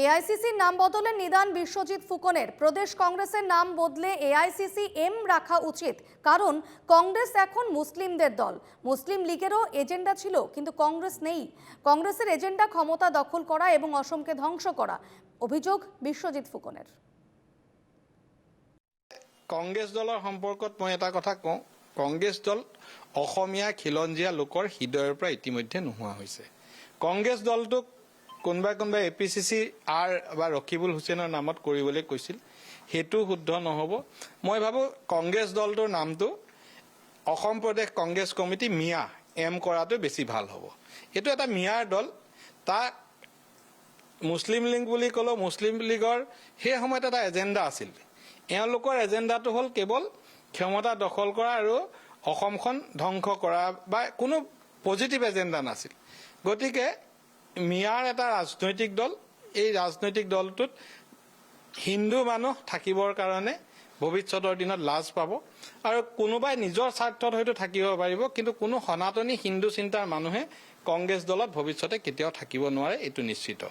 এআইসিসির নাম বদলের নিদান বিশ্বজিৎ ফুকনের। প্রদেশ কংগ্রেসের নাম বদলে এআইসিসি এম রাখা উচিত, কারণ কংগ্রেস এখন মুসলিমদের দল। মুসলিম লীগেরও এজেন্ডা ছিল, কিন্তু কংগ্রেস নেই। কংগ্রেসের এজেন্ডা ক্ষমতা দখল করা এবং অসমকে ধ্বংস করা। অভিযোগ বিশ্বজিৎ ফুকনের। কংগ্ৰেছ দলৰ সম্পৰ্কত মই এটা কথা কওঁ, কংগ্ৰেছ দল অসমীয়া খিলঞ্জীয়া লোকৰ হৃদয়ৰ পৰা ইতিমধ্যে নোহোৱা হৈছে। কংগ্ৰেছ দলটোক কোনোবাই এপিচিচি আৰ বা ৰকিবুল হুছেইনৰ নামত কৰিবলৈ কৈছিল, সেইটো শুদ্ধ নহ'ব। মই ভাবোঁ কংগ্ৰেছ দলটোৰ নামটো অসম প্ৰদেশ কংগ্ৰেছ কমিটি মিয়া এম কৰাটো বেছি ভাল হ'ব। এইটো এটা মিয়াৰ দল। তাক মুছলিম লীগ বুলি ক'লেও মুছলিম লীগৰ সেই সময়ত এটা এজেণ্ডা আছিল। এওঁলোকৰ এজেণ্ডাটো হ'ল কেৱল ক্ষমতা দখল কৰা আৰু অসমখন ধ্বংস কৰা, বা কোনো পজিটিভ এজেণ্ডা নাছিল। গতিকে মিয়াৰ এটা ৰাজনৈতিক দল, এই ৰাজনৈতিক দলটোত হিন্দু মানুহ থাকিবৰ কাৰণে ভৱিষ্যতৰ দিনত লাজ পাব, আৰু কোনোবাই নিজৰ স্বাৰ্থত হয়তো থাকিব পাৰিব, কিন্তু কোনো সনাতনী হিন্দু চিন্তাৰ মানুহে কংগ্ৰেছ দলত ভৱিষ্যতে কেতিয়াও থাকিব নোৱাৰে, এইটো নিশ্চিত।